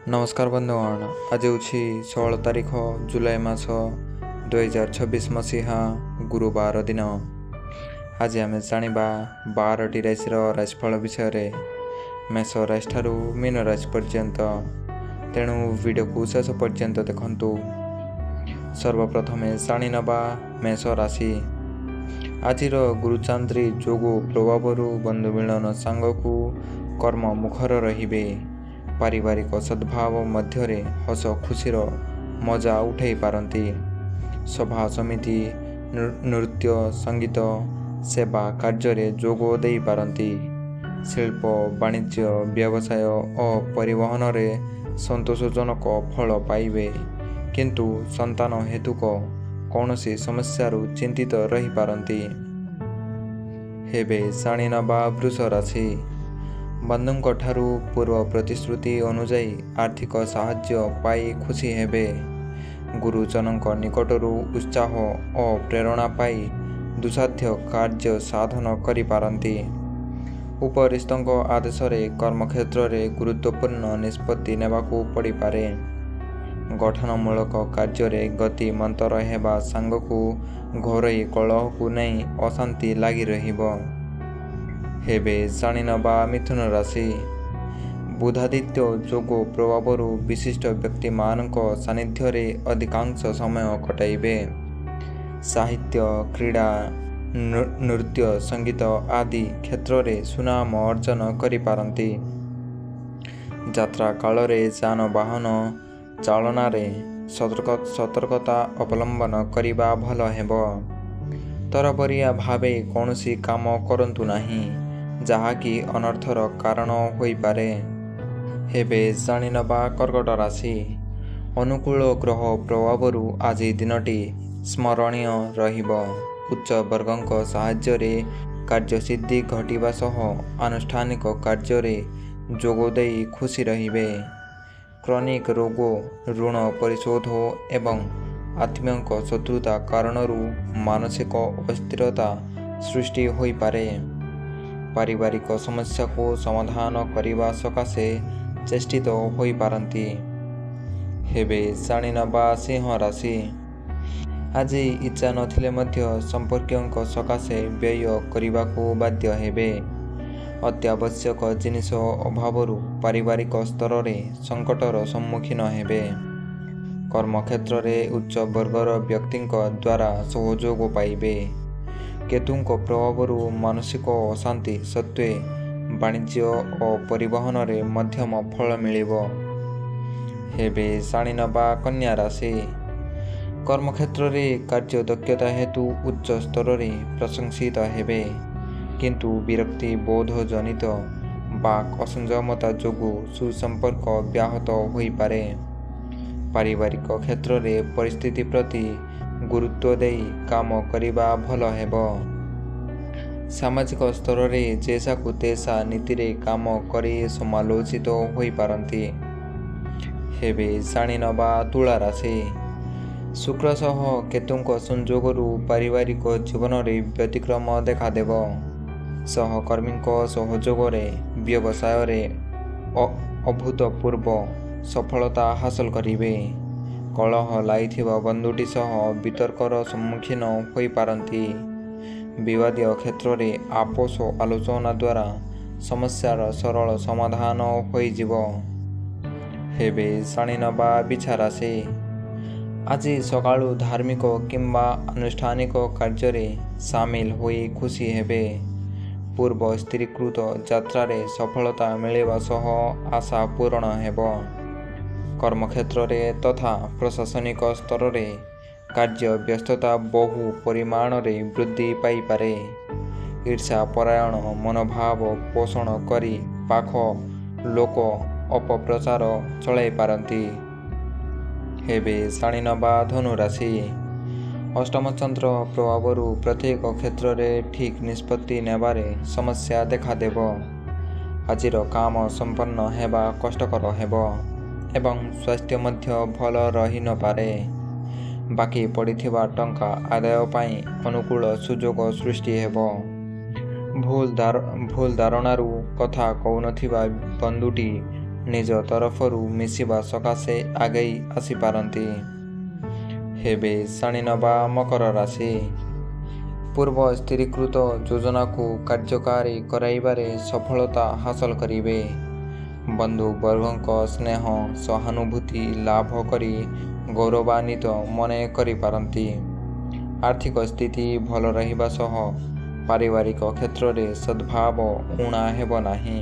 नमस्कार बंधुगण। आज हूँ 16 तारिख जुलाई मास 2026 मसीहा गुरुवार दिन। आज आम जाना 12टी राशि राशिफल विषय मेष राशि ठारू मीन राशि पर्यंत। तेणु वीडियो को शेष पर्यंत देखंतु। सर्वप्रथम जाणी नवा मेष राशि। आज गुरुचांद्री जोगु प्रभाव बंधु मिलन सांग को कर्म मुखर रहिबे। पारिवारिक सद्भाव मध्य हस खुशीर मजा उठाई पारती। सभा समिति नृत्य संगीत सेवा कार्य जोग दे पारती। शिल्प वाणिज्य व्यवसाय और परिवहन में संतोषजनक फल पाइबे। किंतु संतान हेतुक कौनसी समस्यारू चिंतित रही पारती। हेबे जाणी नवा वृष राशि। बंधुंक ठारू पूर्व प्रतिश्रुति अनुजाई आर्थिक साहाय्य पाई खुशी हेबे। गुरुजनक निकटरू उत्साह और प्रेरणा पाई दुसाध्य कार्य साधन करि पारंती। उपरिस्तंक आदेश कर्मक्षेत्र में गुरुत्वपूर्ण निष्पत्ति नेबाकू पड़ी पारे। गठनमूलक कार्य गति मंतर हेबा सांगकू घरोई कलह को नहीं अशांति लगी रहिबो। हेबे जाणी नवा मिथुन राशि। बुधादित्य जोग प्रभाव विशिष्ट व्यक्ति मानक सानिध्य रे अधिकांश समय कटाइबे। साहित्य क्रीड़ा नृत्य संगीत आदि क्षेत्र में सुनाम अर्जन करि पारंती। यात्रा काल रे यानवाहन चालना रे सतर्कता अवलंबन करिबा भल हेबो। तरबरिया भावे कौनसी काम करंतु नहीं जहाँकि अनर्थर कारण होई पारे। हेबे जाणी नवा कर्कट राशि। अनुकूल ग्रह प्रभाव आज दिनटी स्मरणीय रहिबो। उच्च वर्गंक साहाय्य रे कार्यसिद्धि घटिबा सह आनुष्ठानिक कार्य रे जोग देई खुशी रहिबे। क्रॉनिक रोग ऋण परिशोध एवं आत्मीयक शत्रुता कारणरू मानसिक अस्थिरता सृष्टि होई पारे। पारिवारिक समस्या को समाधान करने सकाशे चेष्टित होई पारंती। हेबे जाणी नवा सिंह राशि। आज इच्छा नथिले मध्य संपर्कियों सकाशे व्यय करने को बाध्य हेबे। अत्यावश्यक जिनिस अभावरू पारिवारिक स्तर में संकटर सम्मुखीन हेबे। कर्मक्षेत्र में उच्च वर्गर व्यक्ति द्वारा सहयोग पाइबे। केतुंक प्रभाव मानसिक अशांति सत्वे वाणिज्य और परिवहन रे मध्यम फल मिलिबो। हेबे जाणी नवा कन्या राशि। कर्मक्षेत्र में कार्य दक्षता हेतु उच्च स्तर में प्रशंसित हेबे। किंतु विरक्ति बोध जनित बाक असंजमता जोगु सुसंपर्क व्याहत होई पारे। पारिवारिक क्षेत्र में परिस्थिति प्रति गुरुत्व देई काम करिबा भल हेबो। सामाजिक स्तर में जैसा को तैसा नीति रे काम करी समालोचित होई पारंती। हेबे जाणी नवा तुला राशि। शुक्र सह केतुंक संजोगरू पारिवारिक जीवन रे व्यतिक्रम देखा देबो। सहकर्मी सहयोग रे व्यवसाय रे अभूतपूर्व सफलता हासिल करिबे। कलह लाइथिबा बंधुटी सह वितर्कर सम्मुखीन होई पारंती। विवादीय क्षेत्र में आपस आलोचना द्वारा समस्यार सरल समाधान होई जिवो। हेबे जाणी नवा बिछा राशि। आज सकाळु धार्मिक किंबा अनुष्ठानिक कार्य रे सामिल होई खुशी हेबे। पूर्व स्थिरीकृत यात्रा रे सफलता मिलिबा सह आशा पूर्ण हेबो। कर्मक्षेत्र में तथा प्रशासनिक स्तर में कार्य व्यस्तता बहु परिमाण रे वृद्धि पाई पारे। ईर्षा परायण मनोभाव पोषण करी पाख लोक अपप्रचार चलाई पारंती। हेबे जाणी नवा धनु राशि। अष्टम चंद्र प्रभाव प्रत्येक क्षेत्र में ठीक निष्पत्ति नेबारे समस्या देखा देबो। आजिर काम संपन्न हेबा कष्टकर हेबो एवं स्वास्थ्य मध्य भल रही न पारे। बाकी पड़िथिबा टंका आदाय पाई अनुकूल सुजोग सृष्टि हेबो। भूल धारणारू कथा कहूनथिबा बंधुटी ନିଜ ତରଫରୁ ମିଶିବା ସକାଶେ ଆଗେଇ ଆସିପାରନ୍ତି। ହେବେ ଶାଣିନବା ମକର ରାଶି। ପୂର୍ବ ସ୍ଥିରୀକୃତ ଯୋଜନାକୁ କାର୍ଯ୍ୟକାରୀ କରାଇବାରେ ସଫଳତା ହାସଲ କରିବେ। ବନ୍ଧୁବର୍ଗଙ୍କ ସ୍ନେହ ସହାନୁଭୂତି ଲାଭ କରି ଗୌରବାନ୍ୱିତ ମନେ କରିପାରନ୍ତି। ଆର୍ଥିକ ସ୍ଥିତି ଭଲ ରହିବା ସହ ପାରିବାରିକ କ୍ଷେତ୍ରରେ ସଦ୍ଭାବ ଊଣା ହେବ ନାହିଁ।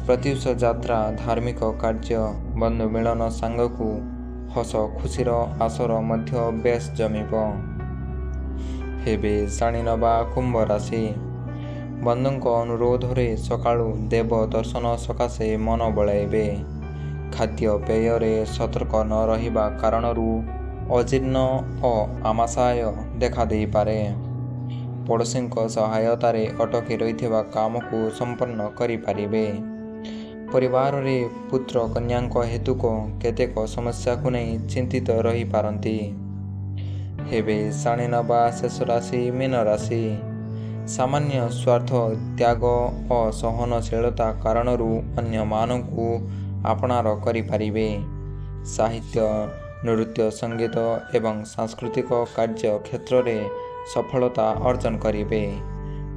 ପ୍ରତ୍ୟୁଷ ଯାତ୍ରା ଧାର୍ମିକ କାର୍ଯ୍ୟ ବନ୍ଧୁ ମିଳନ ସାଙ୍ଗକୁ ହସ ଖୁସିର ଆସର ମଧ୍ୟ ବେଶ୍ ଜମିବ। ହେବେ ଶାଣିନବା କୁମ୍ଭ ରାଶି। ବନ୍ଧୁଙ୍କ ଅନୁରୋଧରେ ସକାଳୁ ଦେବ ଦର୍ଶନ ସକାଶେ ମନ ବଳାଇବେ। ଖାଦ୍ୟପେୟରେ ସତର୍କ ନ ରହିବା କାରଣରୁ ଅଜୀର୍ଣ୍ଣ ଓ ଆମାଶୟ ଦେଖାଦେଇପାରେ। ପଡ଼ୋଶୀଙ୍କ ସହାୟତାରେ ଅଟକି ରହିଥିବା କାମକୁ ସମ୍ପନ୍ନ କରିପାରିବେ। ପରିବାରରେ ପୁତ୍ର କନ୍ୟାଙ୍କ ହେତୁକ କେତେକ ସମସ୍ୟାକୁ ନେଇ ଚିନ୍ତିତ ରହିପାରନ୍ତି। ହେବେ ଶାଣିନବା ଶେଷ ରାଶି ମୀନ ରାଶି। ସାମାନ୍ୟ ସ୍ୱାର୍ଥ ତ୍ୟାଗ ଓ ସହନଶୀଳତା କାରଣରୁ ଅନ୍ୟମାନଙ୍କୁ ଆପଣାର କରିପାରିବେ। ସାହିତ୍ୟ ନୃତ୍ୟ ସଙ୍ଗୀତ ଏବଂ ସାଂସ୍କୃତିକ କାର୍ଯ୍ୟ କ୍ଷେତ୍ରରେ ସଫଳତା ଅର୍ଜନ କରିବେ।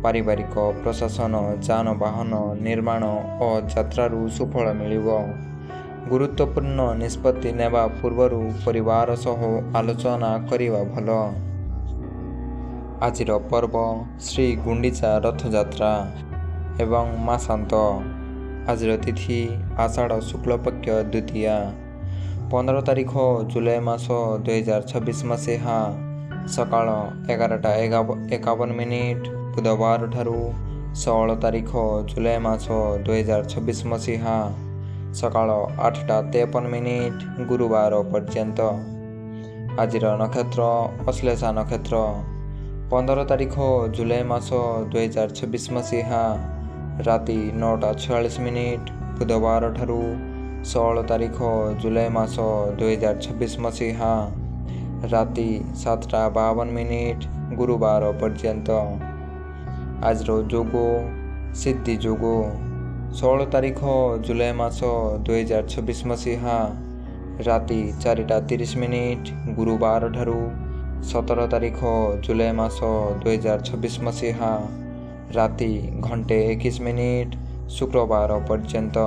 ପାରିବାରିକ ପ୍ରଶାସନ ଯାନବାହନ ନିର୍ମାଣ ଓ ଯାତ୍ରାରୁ ସୁଫଳ ମିଳିବ। ଗୁରୁତ୍ୱପୂର୍ଣ୍ଣ ନିଷ୍ପତ୍ତି ନେବା ପୂର୍ବରୁ ପରିବାର ସହ ଆଲୋଚନା କରିବା ଭଲ। ଆଜିର ପର୍ବ ଶ୍ରୀ ଗୁଣ୍ଡିଚା ରଥଯାତ୍ରା ଏବଂ ମାସାନ୍ତ। ଆଜିର ତିଥି ଆଷାଢ଼ ଶୁକ୍ଳପକ୍ଷ ଦ୍ୱିତୀୟା। 15 ତାରିଖ ଜୁଲାଇ ମାସ 2026 ମସିହା ସକାଳ 11:51 ବୁଧବାର ଠାରୁ 16 ତାରିଖ ଜୁଲାଇ ମାସ 2026 ମସିହା ସକାଳ 8:53 ଗୁରୁବାର ପର୍ଯ୍ୟନ୍ତ। ଆଜିର ନକ୍ଷତ୍ର ଅଶ୍ଳେଷା ନକ୍ଷତ୍ର। 15 ତାରିଖ ଜୁଲାଇ ମାସ 2026 ମସିହା ରାତି 9:46 ବୁଧବାର ଠାରୁ 16 ତାରିଖ ଜୁଲାଇ ମାସ 2026 ମସିହା ରାତି 7:52 ଗୁରୁବାର ପର୍ଯ୍ୟନ୍ତ। ଆଜିର ଯୋଗ ସିଦ୍ଧି ଯୋଗ। 16 ତାରିଖ ଜୁଲାଇ ମାସ 2026 ମସିହା ରାତି 4:30 ଗୁରୁବାର ଠାରୁ 17 ତାରିଖ ଜୁଲାଇ ମାସ 2026 ମସିହା ରାତି 1:21 ଶୁକ୍ରବାର ପର୍ଯ୍ୟନ୍ତ।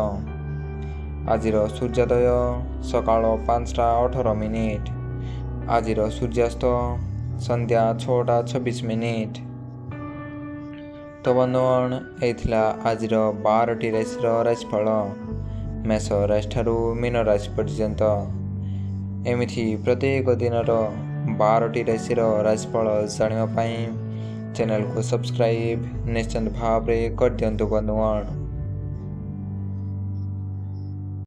ଆଜିର ସୂର୍ଯ୍ୟୋଦୟ ସକାଳ 5:18। ଆଜିର ସୂର୍ଯ୍ୟାସ୍ତ ସନ୍ଧ୍ୟା 6:26। ତ ବନ୍ଧୁଗଣ, ଏହି ଥିଲା ଆଜିର 12ଟି ରାଶିର ରାଶିଫଳ ମେଷ ରାଶିଠାରୁ ମୀନ ରାଶି ପର୍ଯ୍ୟନ୍ତ। ଏମିତି ପ୍ରତ୍ୟେକ ଦିନର 12ଟି ରାଶିର ରାଶିଫଳ ଜାଣିବା ପାଇଁ ଚ୍ୟାନେଲକୁ ସବସ୍କ୍ରାଇବ୍ ନିଶ୍ଚିତ ଭାବରେ କରିଦିଅନ୍ତୁ ବନ୍ଧୁଗଣ।